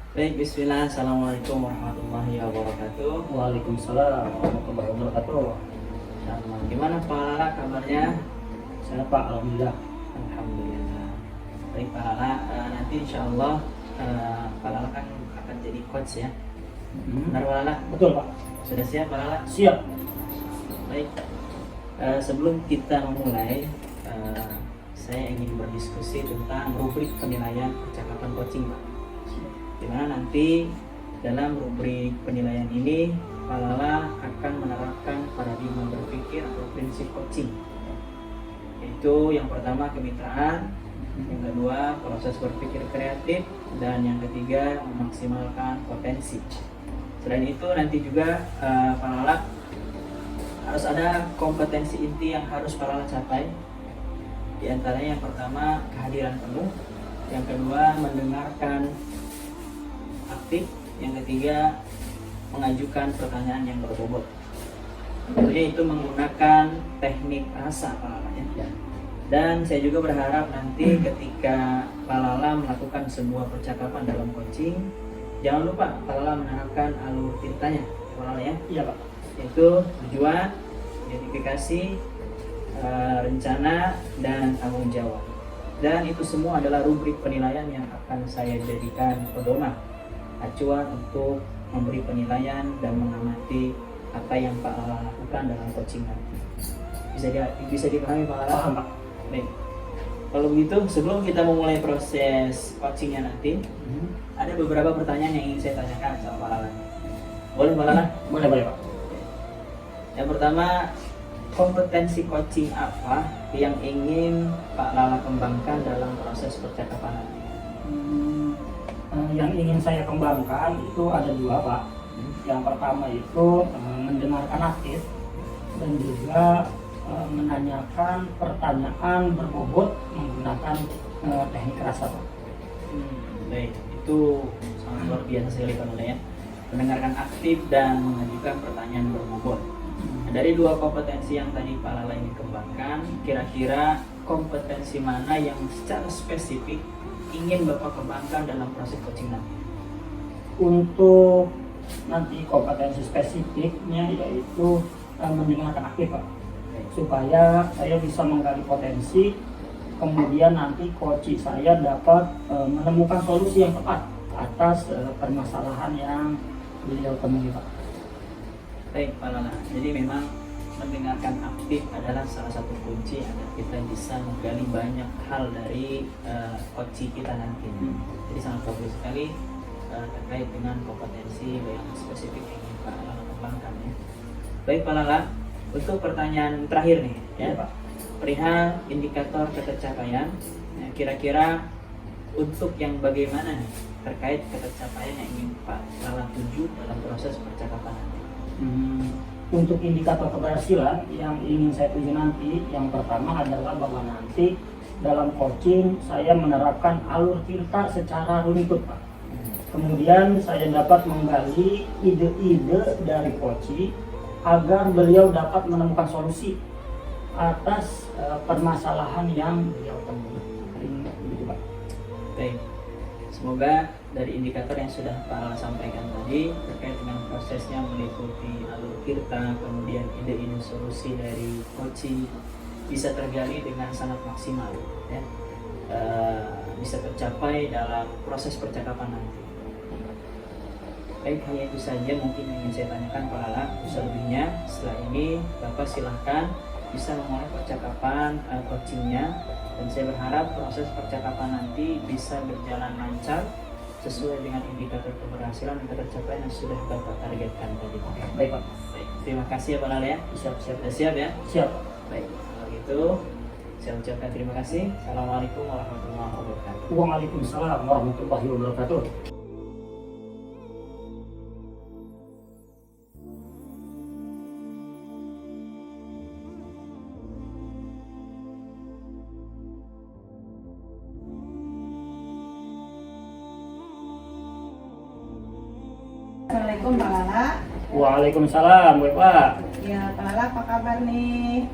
Baik, bismillah. Assalamualaikum warahmatullahi wabarakatuh. Waalaikumsalam warahmatullahi wabarakatuh. Gimana Pak Lala kabarnya? Saya Pak, alhamdulillah. Alhamdulillah. Baik Pak Lala, nanti insya Allah Pak Lala kan akan jadi coach ya. Benar Pak Lala? Betul Pak. Sudah siap Pak Lala? Siap. Baik. Sebelum kita memulai, saya ingin berdiskusi tentang rubrik penilaian percakapan coaching Pak. Dimana nanti dalam rubrik penilaian ini Pak Lala akan menerapkan paradigma berpikir atau prinsip coaching, yaitu yang pertama kemitraan, yang kedua proses berpikir kreatif, dan yang ketiga memaksimalkan potensi. Selain itu nanti juga Pak Lala harus ada kompetensi inti yang harus Pak Lala capai. Di antaranya yang pertama kehadiran penuh, yang kedua mendengarkan aktif, yang ketiga mengajukan pertanyaan yang berbobot. Tentunya itu menggunakan teknik rasa Pak Lala ya. Dan saya juga berharap nanti ketika Pak Lala melakukan sebuah percakapan dalam coaching, jangan lupa Pak Lala menerapkan alur ceritanya Pak Lala ya. Iya Pak. Yaitu tujuan, identifikasi, rencana, dan tanggung jawab. Dan itu semua adalah rubrik penilaian yang akan saya jadikan pedoman, acuan untuk memberi penilaian dan mengamati apa yang Pak Lala lakukan dalam coaching nanti. Bisa dipahami Pak Lala? Paham Pak. Baik. Kalau begitu, sebelum kita memulai proses coachingnya nanti, ada beberapa pertanyaan yang ingin saya tanyakan sama Pak Lala. Boleh Pak Lala? Boleh Pak. Yang pertama, kompetensi coaching apa yang ingin Pak Lala kembangkan dalam proses percakapan nanti? Yang ingin saya kembangkan itu ada dua Pak. Yang pertama itu mendengarkan aktif dan juga menanyakan pertanyaan berbobot menggunakan teknik rasa Pak. Baik, itu sangat luar biasa sekali Pak Lala ya. Mendengarkan aktif dan mengajukan pertanyaan berbobot. Nah, dari dua kompetensi yang tadi Pak Lala ingin kembangkan, kira-kira kompetensi mana yang secara spesifik ingin Bapak kembangkan dalam proses coaching nanti? Untuk nanti kompetensi spesifiknya yaitu mendengarkan aktif Pak, supaya saya bisa menggali potensi, kemudian nanti coach saya dapat menemukan solusi yang tepat atas permasalahan yang beliau temui Pak. Baik Pak Lala, jadi memang mendengarkan aktif adalah salah satu kunci agar kita bisa menggali banyak hal dari coaching kita nanti. Jadi sangat bagus sekali terkait dengan kompetensi yang spesifik yang ingin Pak Lala kembangkan ya. Baik Pak Lala, untuk pertanyaan terakhir nih ya Pak, perihal indikator ketercapaian, ya, kira-kira untuk yang bagaimana nih terkait ketercapaian yang ingin Pak Lala tuju dalam proses percakapan nanti? Untuk indikator keberhasilan yang ingin saya tuju nanti, yang pertama adalah bahwa nanti dalam coaching saya menerapkan alur cerita secara runtut Pak. Kemudian saya dapat menggali ide-ide dari coaching agar beliau dapat menemukan solusi atas permasalahan yang beliau temui. Begitu Pak. Baik, semoga dari indikator yang sudah Pak Lala sampaikan tadi terkait dengan prosesnya meliputi alur cerita, kemudian ide-ide solusi dari coaching bisa tergali dengan sangat maksimal ya. Bisa tercapai dalam proses percakapan nanti. Baik, hanya itu saja mungkin yang ingin saya tanyakan Pak Lala. Selebihnya setelah ini Bapak silahkan bisa memulai percakapan coachingnya, dan saya berharap proses percakapan nanti bisa berjalan lancar sesuai dengan indikator keberhasilan dan ketercapaian yang sudah Bapak targetkan tadi. Baik Pak. Baik, terima kasih ya Pak Lala ya. Siap. Sudah siap ya? Siap. Baik, kalau gitu saya ucapkan terima kasih. Assalamualaikum warahmatullahi wabarakatuh. Waalaikumsalam warahmatullahi wabarakatuh. Assalamualaikum Pak Lala. Waalaikumsalam Bapak. Ya Pak Lala, apa kabar nih?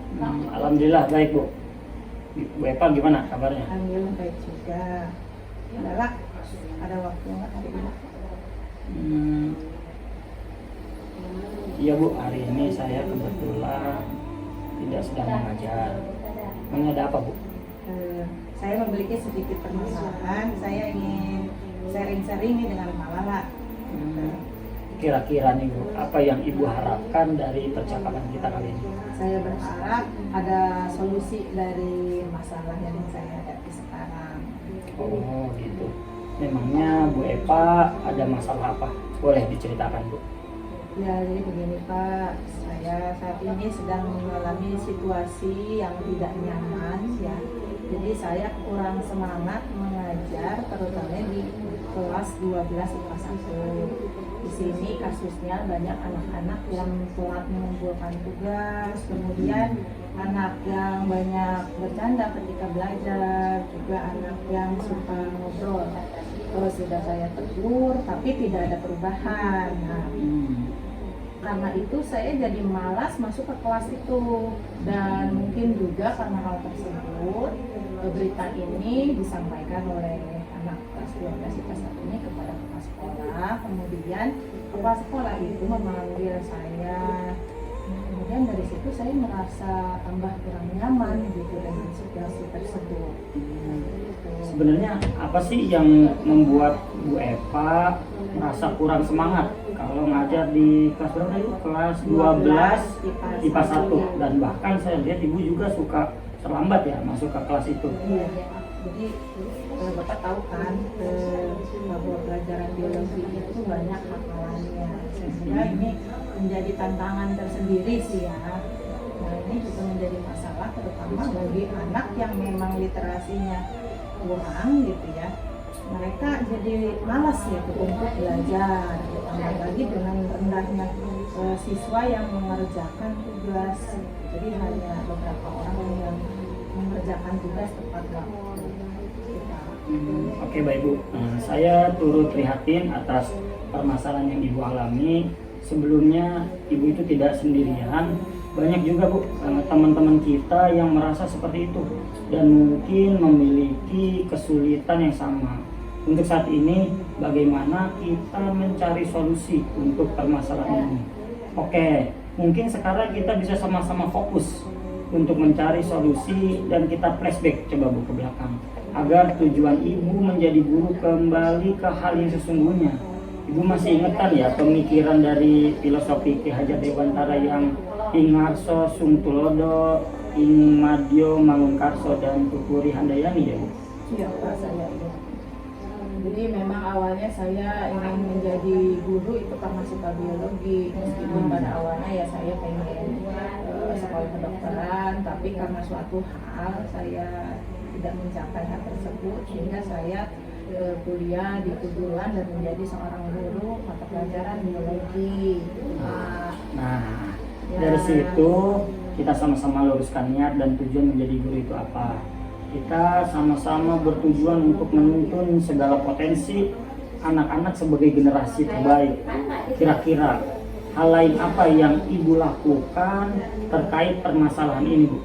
Alhamdulillah baik Bu. Bu Eva gimana kabarnya? Alhamdulillah baik juga. Ya Lala, ada waktu nggak hari ini? Iya Bu, hari ini saya kebetulan tidak sedang mengajar. Memang ada apa Bu? Saya memiliki sedikit permasalahan. Saya ingin sharing-sharing nih dengan Pak Lala. Kira-kira nih Bu, apa yang Ibu harapkan dari percakapan kita kali ini? Saya berharap ada solusi dari masalah yang saya hadapi sekarang. Oh gitu. Memangnya Bu Eva ada masalah apa? Boleh diceritakan Bu? Ya, jadi begini Pak, saya saat ini sedang mengalami situasi yang tidak nyaman ya. Jadi saya kurang semangat mengajar, terutama di kelas 12 IPA 1. Di sini kasusnya banyak anak-anak yang telat mengumpulkan tugas, kemudian anak yang banyak bercanda ketika belajar, juga anak yang suka ngobrol. Sudah saya tegur, tapi tidak ada perubahan. Nah, karena itu saya jadi malas masuk ke kelas itu, dan mungkin juga karena hal tersebut berita ini disampaikan oleh anak kelas 12 IPA 1 ini kepada kepala sekolah. Kemudian kepala sekolah itu memanggil saya. Kemudian dari situ saya merasa tambah kurang nyaman gitu dengan situasi tersebut. Sebenarnya apa sih yang membuat Bu Eva merasa kurang semangat kalau ngajar di kelas berapa itu? Kelas 12 IPA 1, dan bahkan saya lihat Ibu juga suka terlambat ya masuk ke kelas itu. Iya. Jadi Bapak tahu kan bahwa pelajaran biologi itu banyak hafalannya, sehingga ini menjadi tantangan tersendiri sih ya. Nah, ini juga menjadi masalah terutama bagi anak yang memang literasinya kurang gitu ya. Mereka jadi malas gitu untuk belajar, ditambah lagi dengan rendahnya siswa yang mengerjakan tugas. Jadi hanya beberapa orang yang mengerjakan tugas tepat waktu. Oke baik Bu, saya turut prihatin atas permasalahan yang Ibu alami. Sebelumnya Ibu itu tidak sendirian, banyak juga Bu teman-teman kita yang merasa seperti itu dan mungkin memiliki kesulitan yang sama. Untuk saat ini bagaimana kita mencari solusi untuk permasalahan ini? Oke, mungkin sekarang kita bisa sama-sama fokus untuk mencari solusi dan kita flashback coba Bu ke belakang agar tujuan Ibu menjadi guru kembali ke hal yang sesungguhnya. Ibu masih ingat kan ya pemikiran dari filosofi Ki Hajar Dewantara yang ing ngarso sung tulodo, ing madyo mangunkarso dan tuturi handayani ya Bu? Iya Pak, saya itu. Jadi memang awalnya saya ingin menjadi guru itu karena suka biologi, meskipun pada awalnya ya saya pengen sekolah kedokteran, tapi karena suatu hal saya tidak mencapai hal tersebut, sehingga saya kuliah di Tubulan dan menjadi seorang guru mata pelajaran biologi. Nah, dari situ kita sama-sama luruskan niat dan tujuan menjadi guru itu apa. Kita sama-sama bertujuan untuk menuntun segala potensi anak-anak sebagai generasi terbaik. Kira-kira hal lain apa yang Ibu lakukan terkait permasalahan ini Bu?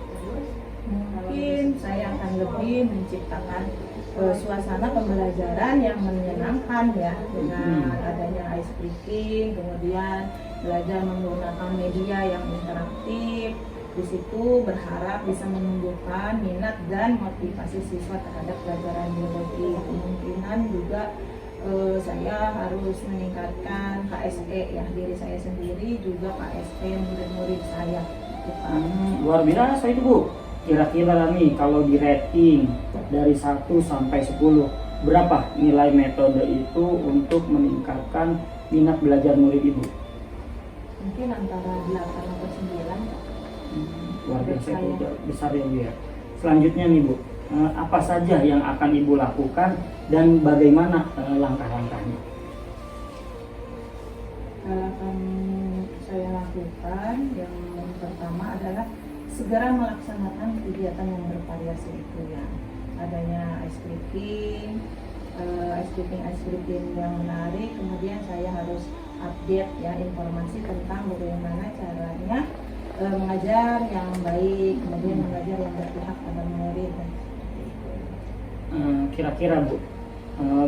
Mungkin saya akan lebih menciptakan suasana pembelajaran yang menyenangkan ya, dengan adanya ice breaking, kemudian belajar menggunakan media yang interaktif. Di situ berharap bisa menumbuhkan minat dan motivasi siswa terhadap pelajaran biologi. Kemungkinan juga saya harus meningkatkan KSE ya, diri saya sendiri juga KSE murid-murid saya. Luar biasa itu Bu. Kira-kira nih kalau di rating dari 1 sampai 10, berapa nilai metode itu untuk meningkatkan minat belajar murid Ibu? Mungkin antara 8 atau 9. Luar biasa itu besar ya Bu ya. Selanjutnya nih Bu, apa saja yang akan Ibu lakukan dan bagaimana langkah-langkahnya? Hal akan saya lakukan yang pertama adalah segera melaksanakan kegiatan yang bervariasi itu ya. Adanya ice breaking yang menarik, kemudian saya harus update ya informasi tentang bagaimana caranya mengajar yang baik, kemudian mengajar yang berpihak pada murid. Kira-kira Bu,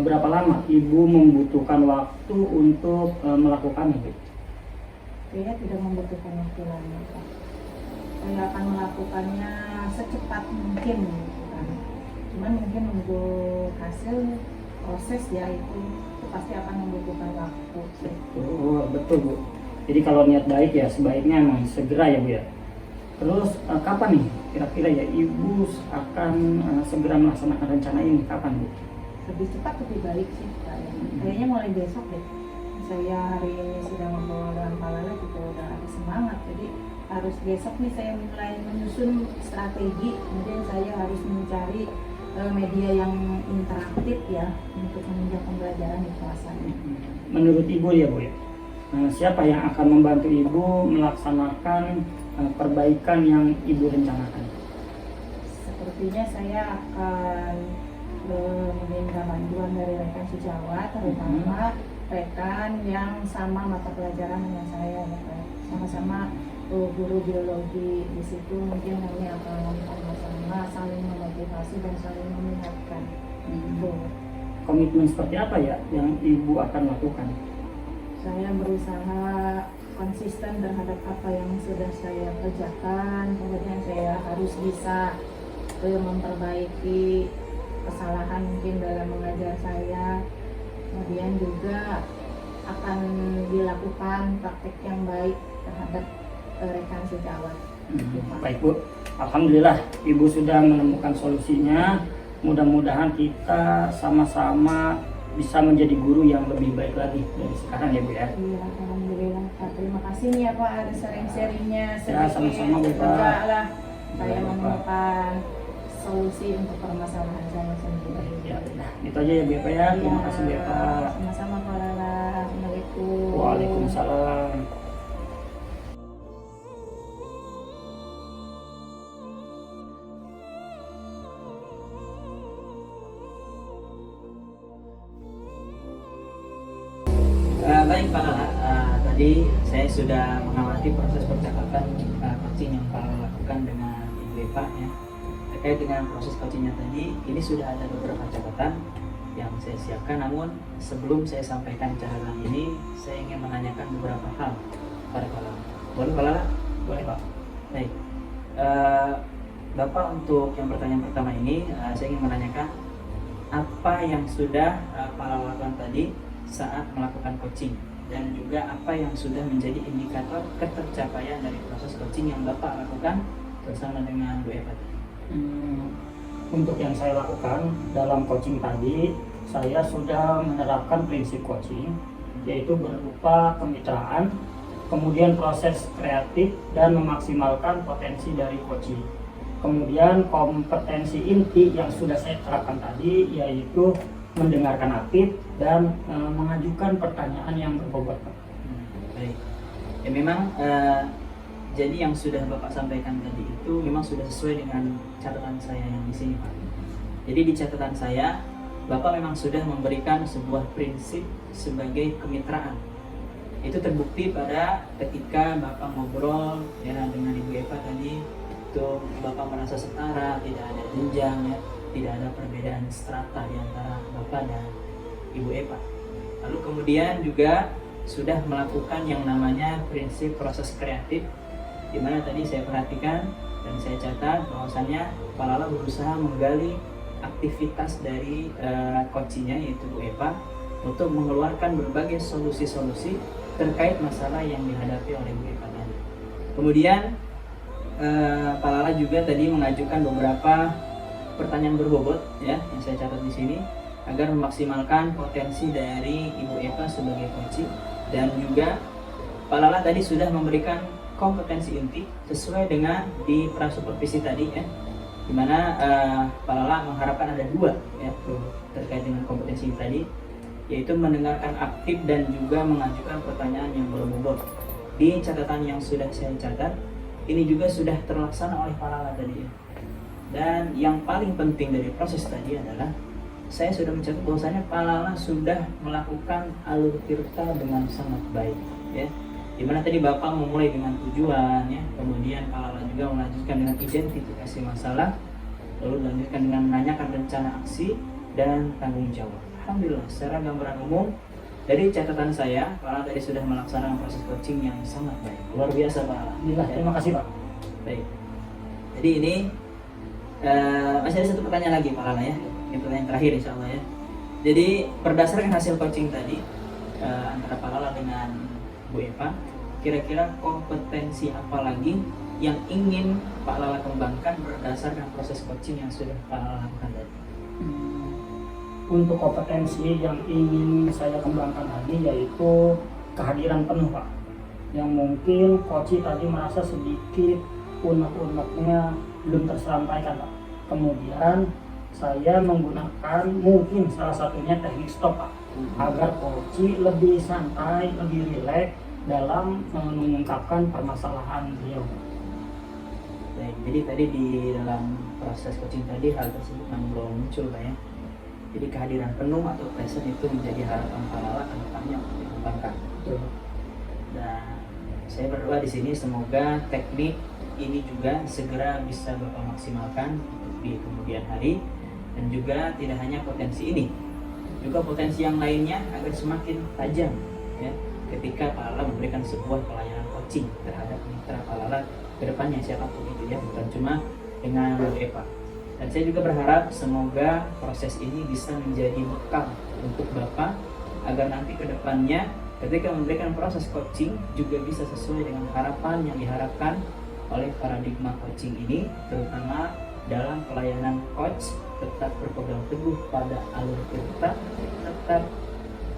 berapa lama Ibu membutuhkan waktu untuk melakukannya, Bu? Saya tidak membutuhkan waktu lama, Pak. Saya akan melakukannya secepat mungkin, gitu kan. Cuman mungkin untuk hasil proses ya itu pasti akan membutuhkan waktu. Oh, betul, Bu. Jadi kalau niat baik ya sebaiknya memang segera ya, Bu ya. Terus kapan nih kira-kira ya Ibu akan segera melaksanakan rencana ini? Kapan, Bu? Lebih cepat lebih baik sih, Pak. Kayaknya mulai besok deh. Saya hari ini sudah membawa dengan Pak Lala juga udah ada semangat, jadi harus besok nih saya mulai menyusun strategi. Kemudian saya harus mencari media yang interaktif ya untuk menunjang pembelajaran di kelas ini. Menurut Ibu ya, Bu ya, siapa yang akan membantu Ibu melaksanakan perbaikan yang Ibu rencanakan? Sepertinya saya akan meminta bantuan dari rekan sejawat, terutama rekan yang sama mata pelajaran dengan saya, ya, Pak. Sama-sama guru biologi. Di situ mungkin kami akan sama-sama saling memotivasi dan saling mengingatkan. Komitmen seperti apa ya yang Ibu akan lakukan? Saya berusaha konsisten terhadap apa yang sudah saya kerjakan. Kemudian saya harus bisa memperbaiki kesalahan mungkin dalam mengajar saya. Kemudian juga akan dilakukan praktek yang baik terhadap rekan sejawat. Baik, Bu. Alhamdulillah Ibu sudah menemukan solusinya. Mudah-mudahan kita sama-sama bisa menjadi guru yang lebih baik lagi dari sekarang ya, Bu ya. Iya, alhamdulillah, Pak. Terima kasih nih ya, Pak, ada sharing-sharingnya Ya, sama-sama, Bu, Pak. Semoga lah saya Ya, Bu, Pak. menemukan solusi untuk permasalahan saya sendiri. Ya, nah, itu aja ya, Bu ya, Pak ya. Terima kasih, Bu ya, Pak. Sama-sama, Pak Lala. Assalamualaikum. Waalaikumsalam. Baik Pak Lala, tadi saya sudah mengamati proses percakapan coaching yang Pak Lala lakukan dengan Ibu Eva ya. Terkait dengan proses coachingnya tadi, ini sudah ada beberapa catatan yang saya siapkan. Namun sebelum saya sampaikan catatan ini, saya ingin menanyakan beberapa hal pada Pak Lala. Boleh Pak Lala? Boleh, Pak. Baik. Bapak, untuk yang pertanyaan pertama ini, saya ingin menanyakan apa yang sudah Pak Lala lakukan tadi saat melakukan coaching, dan juga apa yang sudah menjadi indikator ketercapaian dari proses coaching yang Bapak lakukan bersama dengan Bu Eva tadi. Untuk yang saya lakukan dalam coaching tadi, saya sudah menerapkan prinsip coaching, yaitu berupa kemitraan, kemudian proses kreatif, dan memaksimalkan potensi dari coaching. Kemudian kompetensi inti yang sudah saya terapkan tadi, yaitu mendengarkan aktif dan mengajukan pertanyaan yang berbobot. Baik. Ya memang jadi yang sudah Bapak sampaikan tadi itu memang sudah sesuai dengan catatan saya yang di sini, Pak. Jadi di catatan saya, Bapak memang sudah memberikan sebuah prinsip sebagai kemitraan. Itu terbukti pada ketika Bapak ngobrol ya dengan Ibu Eva tadi, itu Bapak merasa setara, tidak ada jenjang ya, tidak ada perbedaan strata di antara Bapak dan Ibu Eva. Lalu kemudian juga sudah melakukan yang namanya prinsip proses kreatif, di mana tadi saya perhatikan dan saya catat bahwasannya Pak Lala berusaha menggali aktivitas dari coachingnya yaitu Bu Eva untuk mengeluarkan berbagai solusi-solusi terkait masalah yang dihadapi oleh Bu Eva tadi. Kemudian Pak Lala juga tadi mengajukan beberapa pertanyaan berbobot ya yang saya catat di sini agar memaksimalkan potensi dari Ibu Eva sebagai coach, dan juga Pak Lala tadi sudah memberikan kompetensi inti sesuai dengan di prasupervisi tadi ya, dimana Pak Lala mengharapkan ada dua ya terkait dengan kompetensi tadi, yaitu mendengarkan aktif dan juga mengajukan pertanyaan yang berbobot. Di catatan yang sudah saya catat ini juga sudah terlaksana oleh Pak Lala tadi ya. Dan yang paling penting dari proses tadi adalah saya sudah mencatat bahwasanya Pak Lala sudah melakukan alur tirta dengan sangat baik ya. Dimana tadi Bapak memulai dengan tujuan ya, kemudian Pak Lala juga melanjutkan dengan identifikasi masalah, lalu dilanjutkan dengan menanyakan rencana aksi dan tanggung jawab. Alhamdulillah, secara gambaran umum dari catatan saya, Pak Lala tadi sudah melaksanakan proses coaching yang sangat baik, luar biasa Pak Lala. Alhamdulillah, terima kasih Pak. Baik. Jadi ini masih ada satu pertanyaan lagi Pak Lala ya. Ini pertanyaan terakhir insya Allah ya. Jadi berdasarkan hasil coaching tadi antara Pak Lala dengan Bu Eva, kira-kira kompetensi apa lagi yang ingin Pak Lala kembangkan berdasarkan proses coaching yang sudah Pak Lala lakukan tadi? Untuk kompetensi yang ingin saya kembangkan lagi yaitu kehadiran penuh Pak, yang mungkin coach tadi merasa sedikit unek-uneknya belum tersampaikan Pak. Kemudian saya menggunakan mungkin salah satunya teknik stop Pak, agar coach lebih santai, lebih rileks dalam mengungkapkan permasalahan beliau. Baik, jadi tadi di dalam proses coaching tadi hal tersebut memang belum muncul Pak ya. Jadi kehadiran penuh atau present itu menjadi harapan Pak Lala ke depannya untuk dikembangkan. Dan saya berdoa di sini semoga teknik ini juga segera bisa Bapak maksimalkan untuk di kemudian hari, dan juga tidak hanya potensi ini, juga potensi yang lainnya agar semakin tajam ya ketika Pak Lala memberikan sebuah pelayanan coaching terhadap mitra Pak Lala ke depannya siapapun itu ya, bukan cuma dengan Bu Eva. Dan saya juga berharap semoga proses ini bisa menjadi bekal untuk Bapak agar nanti ke depannya ketika memberikan proses coaching juga bisa sesuai dengan harapan yang diharapkan oleh paradigma coaching ini, terutama dalam pelayanan coach tetap berpegang teguh pada alur cerita, tetap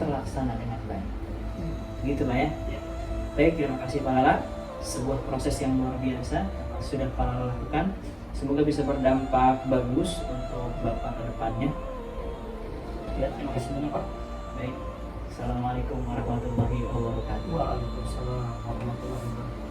terlaksana dengan baik. Begitulah ya. Baik, terima kasih Pak Lala. Sebuah proses yang luar biasa sudah Pak Lala lakukan. Semoga bisa berdampak bagus untuk Bapak ke depannya. Ya, terima kasih banyak Pak. Baik. Assalamualaikum warahmatullahi wabarakatuh. Waalaikumsalam warahmatullahi wabarakatuh.